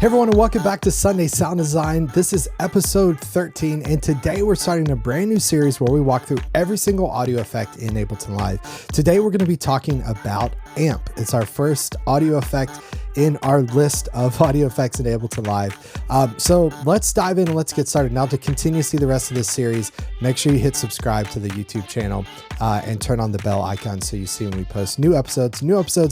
Hey everyone, and welcome back to Sunday Sound Design. This is episode 13, and today we're starting a brand new series where we walk through every single audio effect in Ableton Live. Today we're going to be talking about amp. It's our first audio effect in our list of audio effects in Ableton Live. So let's dive in and let's get started. Now, to continue to see the rest of this series, make sure you hit subscribe to the YouTube channel and turn on the bell icon so you see when we post new episodes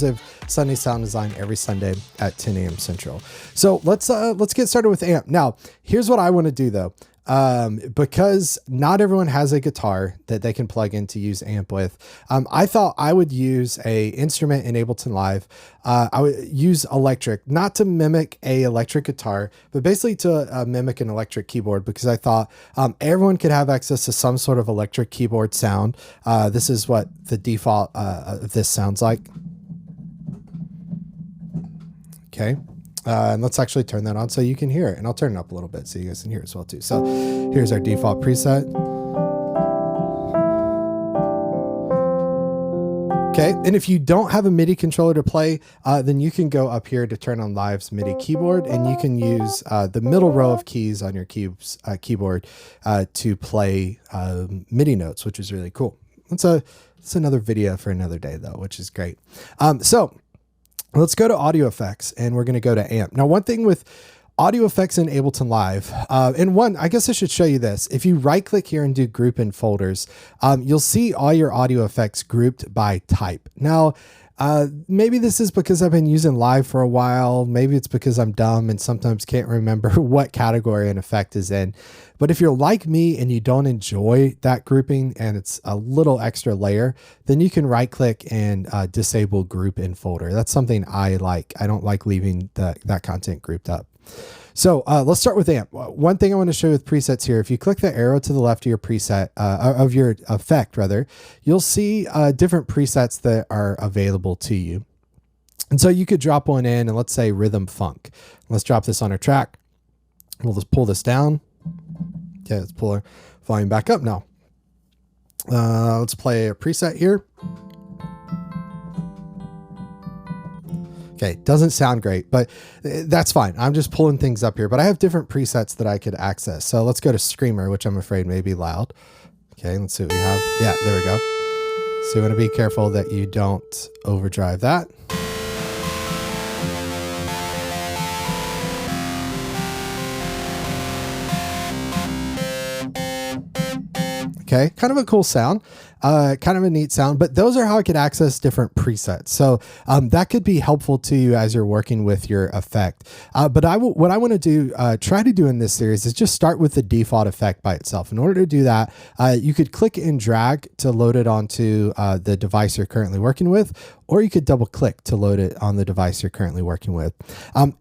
of Sunday Sound Design every Sunday at 10 a.m. Central. So let's get started with amp. Now, here's what I want to do though. Because not everyone has a guitar that they can plug in to use amp with. I thought I would use a instrument in Ableton Live. I would use electric, not to mimic a electric guitar, but basically to mimic an electric keyboard, because I thought everyone could have access to some sort of electric keyboard sound. This is what the default of this sounds like. Okay. And let's actually turn that on so you can hear it, and I'll turn it up a little bit so you guys can hear it as well too. So here's our default preset. Okay, and if you don't have a MIDI controller to play, then you can go up here to turn on Live's MIDI keyboard, and you can use the middle row of keys on your keyboard to play MIDI notes, which is really cool. It's another video for another day though, which is great. So let's go to audio effects, and we're going to go to amp. Now, one thing with audio effects in Ableton Live, I guess I should show you this. If you right click here and do group in folders, you'll see all your audio effects grouped by type. Now, maybe this is because I've been using Live for a while. Maybe it's because I'm dumb and sometimes can't remember what category an effect is in. But if you're like me and you don't enjoy that grouping and it's a little extra layer, then you can right click and disable group in folder. That's something I like. I don't like leaving that content grouped up. So let's start with amp. One thing I want to show you with presets here, if you click the arrow to the left of your preset, of your effect rather, you'll see different presets that are available to you. And so you could drop one in, and let's say rhythm funk. Let's drop this on our track. We'll just pull this down. Okay, let's pull our volume back up now. Let's play a preset here. Okay, doesn't sound great, but that's fine. I'm just pulling things up here, but I have different presets that I could access. So let's go to Screamer, which I'm afraid may be loud. Okay, let's see what we have. Yeah, there we go. So you want to be careful that you don't overdrive that. Okay, kind of a cool sound, kind of a neat sound, but those are how I could access different presets. So that could be helpful to you as you're working with your effect. But what I want to do, try to do in this series is just start with the default effect by itself. In order to do that, you could click and drag to load it onto the device you're currently working with, or you could double click to load it on the device you're currently working with.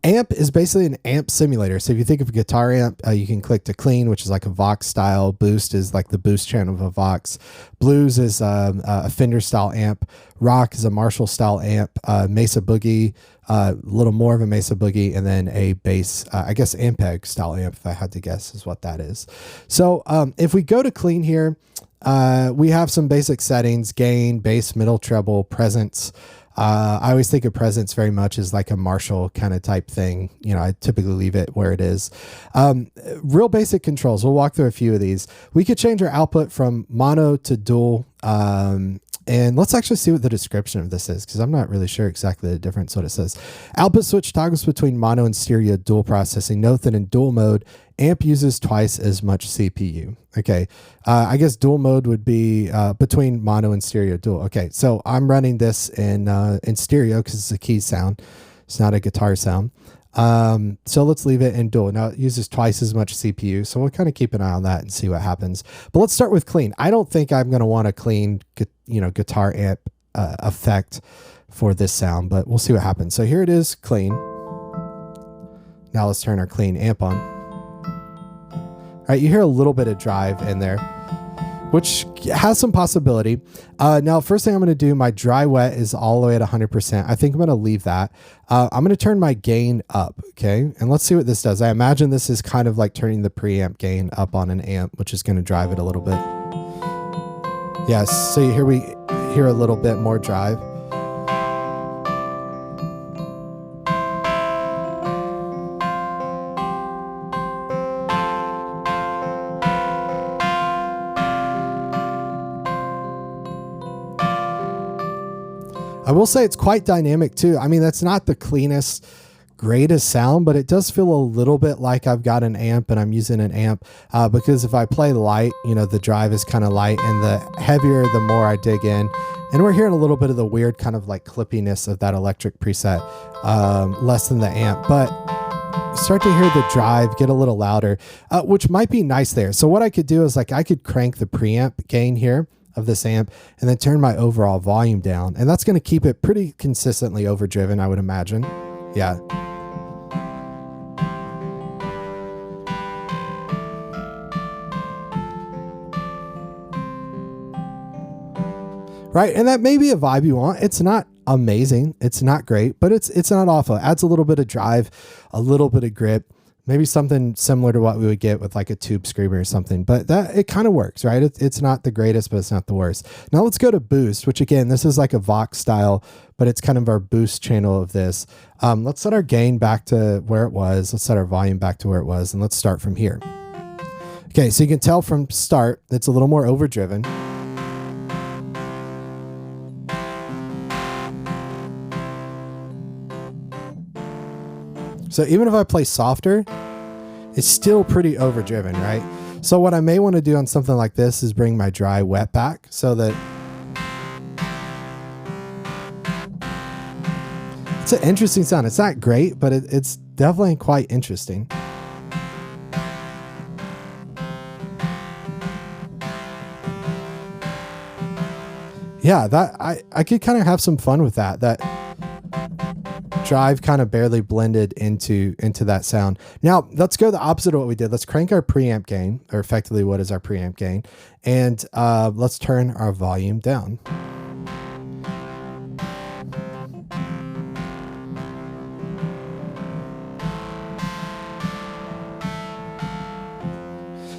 Amp is basically an amp simulator. So if you think of a guitar amp, you can click to clean, which is like a Vox style. Boost is like the boost channel of a Vox. Blues is a Fender style amp. Rock is a Marshall style amp. Mesa Boogie, a little more of a Mesa Boogie, and then a bass, I guess Ampeg style amp, if I had to guess, is what that is. So if we go to clean here, we have some basic settings: gain, bass, middle, treble, presence. I always think of presence very much as like a Marshall kind of type thing. You know, I typically leave it where it is. Real basic controls. We'll walk through a few of these. We could change our output from mono to dual. And let's actually see what the description of this is, because I'm not really sure exactly the difference what it says. Output switch toggles between mono and stereo dual processing. Note that in dual mode, amp uses twice as much CPU. Okay, I guess dual mode would be between mono and stereo dual. Okay, so I'm running this in stereo because it's a key sound. It's not a guitar sound. So let's leave it in dual. Now it uses twice as much CPU, so we'll kind of keep an eye on that and see what happens. But let's start with clean. I don't think I'm going to want a clean, guitar amp effect for this sound, but we'll see what happens. So here it is, clean. Now let's turn our clean amp on. All right, you hear a little bit of drive in there, which has some possibility. Now, first thing I'm going to do, my dry wet is all the way at 100%. I think I'm going to leave that. I'm going to turn my gain up, okay? And let's see what this does. I imagine this is kind of like turning the preamp gain up on an amp, which is going to drive it a little bit. Yes, so here we hear a little bit more drive. I will say it's quite dynamic too. I mean, that's not the cleanest, greatest sound, but it does feel a little bit like I've got an amp and I'm using an amp, because if I play light, you know, the drive is kind of light, and the heavier, the more I dig in. And we're hearing a little bit of the weird kind of like clippiness of that electric preset, less than the amp, but start to hear the drive get a little louder, which might be nice there. So what I could do is like, I could crank the preamp gain here of this amp and then turn my overall volume down. And that's going to keep it pretty consistently overdriven, I would imagine. Yeah. Right, and that may be a vibe you want. It's not amazing, it's not great, but it's not awful. It adds a little bit of drive, a little bit of grip, maybe something similar to what we would get with like a tube screamer or something. But that it kind of works, right? It's not the greatest, but it's not the worst. Now let's go to boost, which again, this is like a Vox style, but it's kind of our boost channel of this. Let's set our gain back to where it was. Let's set our volume back to where it was, and let's start from here. Okay, so you can tell from start, it's a little more overdriven. So even if I play softer, it's still pretty overdriven, right? So what I may want to do on something like this is bring my dry wet back so that it's an interesting sound. It's not great, but it's definitely quite interesting. Yeah, that I could kind of have some fun with that. That drive kind of barely blended into that sound. Now let's go the opposite of what we did. Let's crank our preamp gain, or effectively what is our preamp gain, and let's turn our volume down.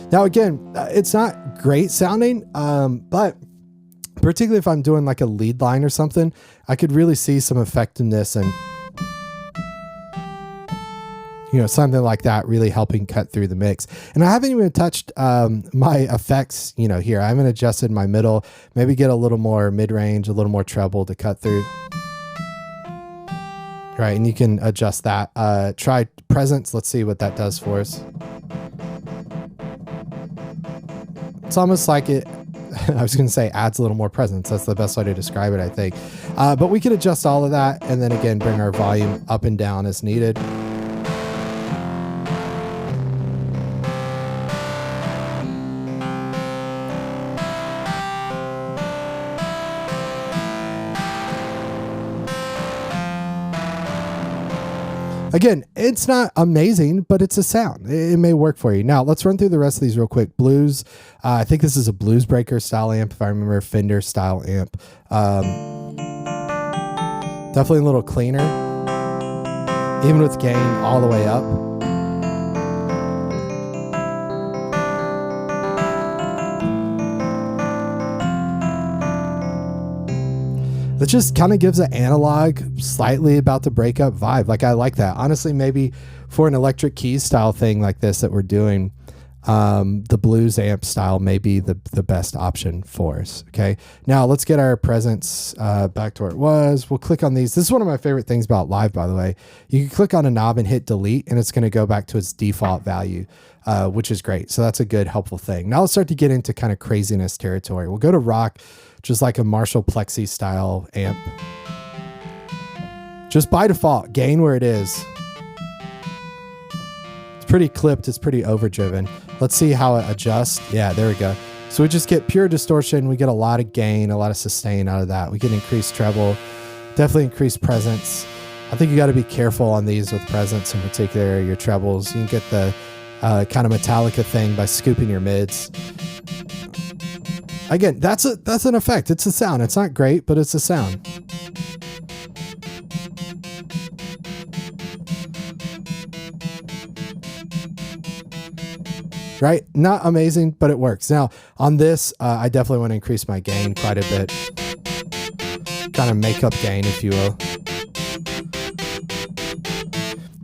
Now again, it's not great sounding, but particularly if I'm doing like a lead line or something, I could really see some effectiveness and, you know, something like that really helping cut through the mix. And I haven't even touched my effects, you know, here. I haven't adjusted my middle, maybe get a little more mid-range, a little more treble to cut through. Right, and you can adjust that. Try presence, let's see what that does for us. It's almost like it, I was going to say adds a little more presence. That's the best way to describe it, I think. But we can adjust all of that and then again, bring our volume up and down as needed. Again, it's not amazing, but it's a sound. It may work for you. Now, let's run through the rest of these real quick. Blues. I think this is a Blues Breaker style amp, if I remember, Fender style amp. Definitely a little cleaner, even with gain all the way up. It just kind of gives an analog, slightly about to break up vibe. Like, I like that. Honestly, maybe for an electric keys style thing like this that we're doing, the blues amp style may be the best option for us. Okay. Now let's get our presence back to where it was. We'll click on these. This is one of my favorite things about live, by the way. You can click on a knob and hit delete, and it's going to go back to its default value, which is great. So that's a good, helpful thing. Now let's start to get into kind of craziness territory. We'll go to rock, just like a Marshall Plexi style amp. Just by default, gain where it is. It's pretty clipped, it's pretty overdriven. Let's see how it adjusts. Yeah, there we go. So we just get pure distortion. We get a lot of gain, a lot of sustain out of that. We get increased treble, definitely increased presence. I think you got to be careful on these with presence, in particular your trebles. You can get the kind of Metallica thing by scooping your mids. Again, that's an effect. It's a sound. It's not great, but it's a sound. Right? Not amazing, but it works. Now, on this, I definitely want to increase my gain quite a bit. Kind of makeup gain, if you will.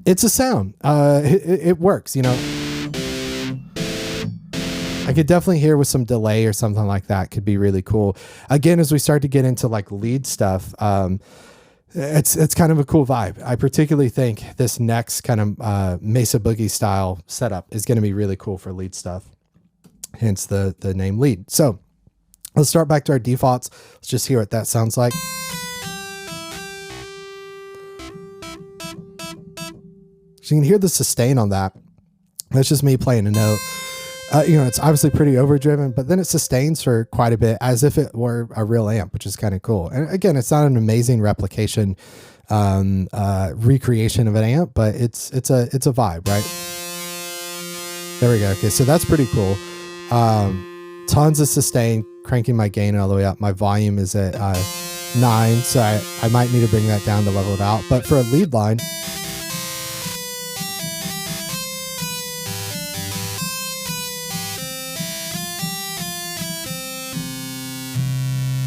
It's a sound. It works, you know. I could definitely hear with some delay or something like that could be really cool. Again, as we start to get into like lead stuff, it's kind of a cool vibe. I particularly think this next kind of Mesa Boogie style setup is going to be really cool for lead stuff. Hence the name lead. So let's start back to our defaults. Let's just hear what that sounds like. So you can hear the sustain on that. That's just me playing a note. It's obviously pretty overdriven, but then it sustains for quite a bit as if it were a real amp, which is kind of cool. And again, it's not an amazing replication, recreation of an amp, but it's a vibe, right? There we go. Okay, so that's pretty cool. Tons of sustain, cranking my gain all the way up. My volume is at 9, so I might need to bring that down to level it out. But for a lead line,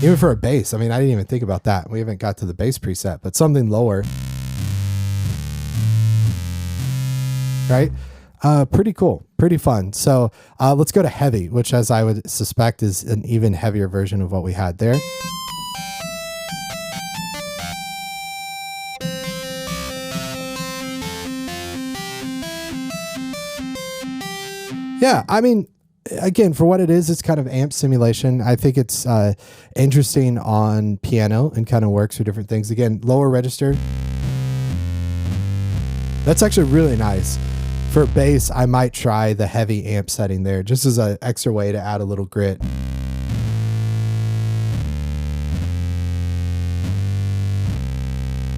even for a bass, I mean, I didn't even think about that. We haven't got to the bass preset, but something lower, right? Pretty cool, pretty fun. So let's go to heavy, which, as I would suspect, is an even heavier version of what we had there. Yeah, I mean, again, for what it is, it's kind of amp simulation. I think it's interesting on piano and kind of works for different things. Again, lower register. That's actually really nice. For bass, I might try the heavy amp setting there, just as an extra way to add a little grit.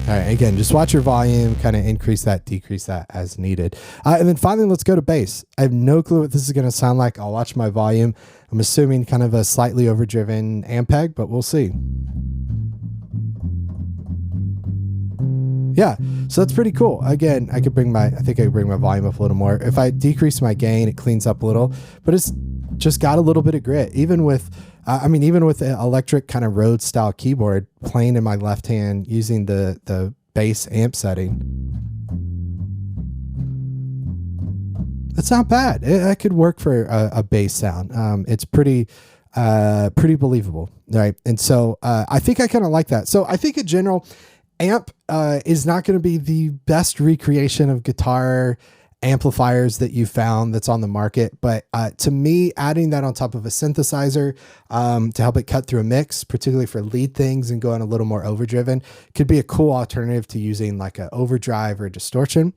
All right, again, just watch your volume, kind of increase that, decrease that as needed. And then finally, let's go to bass. I have no clue what this is going to sound like. I'll watch my volume. I'm assuming kind of a slightly overdriven Ampeg, but we'll see. Yeah, so that's pretty cool. Again, I think I could bring my volume up a little more. If I decrease my gain, it cleans up a little, but it's just got a little bit of grit. Even with an electric kind of Rhodes style keyboard playing in my left hand using the bass amp setting, it's not bad. It could work for a bass sound. It's pretty believable, right? And so I think I kind of like that. So I think in general, amp is not going to be the best recreation of guitar amplifiers that you found that's on the market. But to me, adding that on top of a synthesizer to help it cut through a mix, particularly for lead things and going a little more overdriven, could be a cool alternative to using like an overdrive or distortion.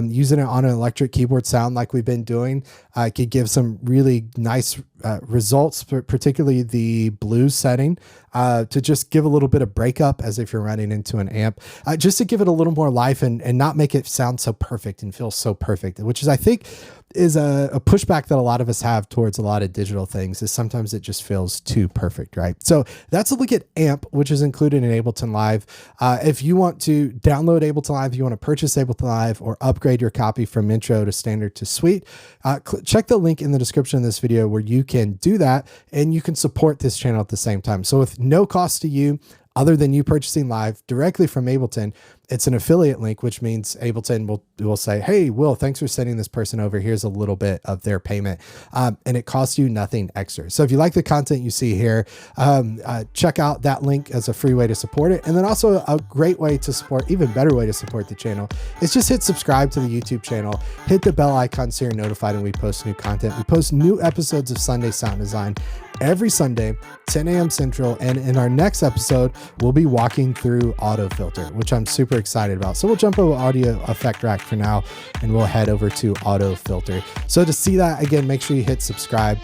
Using it on an electric keyboard sound like we've been doing could give some really nice results, particularly the blues setting, to just give a little bit of breakup as if you're running into an amp, just to give it a little more life and not make it sound so perfect and feel so perfect, which is, I think, is a pushback that a lot of us have towards a lot of digital things, is sometimes it just feels too perfect, right? So that's a look at Amp, which is included in Ableton Live. If you want to download Ableton Live, you want to purchase Ableton Live or upgrade your copy from Intro to Standard to Suite, check the link in the description of this video where you can do that and you can support this channel at the same time. So with no cost to you, other than you purchasing Live directly from Ableton, it's an affiliate link, which means Ableton will say, hey, Will, thanks for sending this person over. Here's a little bit of their payment. And it costs you nothing extra. So if you like the content you see here, check out that link as a free way to support it. And then also a great way to support, even better way to support the channel is just hit subscribe to the YouTube channel, hit the bell icon so you're notified when we post new content. We post new episodes of Sunday Sound Design every Sunday, 10 a.m. Central. And in our next episode, we'll be walking through Auto Filter, which I'm super excited about. So we'll jump over Audio Effect Rack for now, and we'll head over to Auto Filter. So to see that, again, make sure you hit subscribe,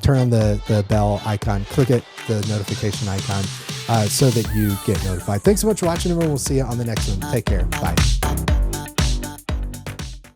turn on the bell icon, click it, the notification icon, so that you get notified. Thanks so much for watching, everyone. We'll see you on the next one. Take care. Bye.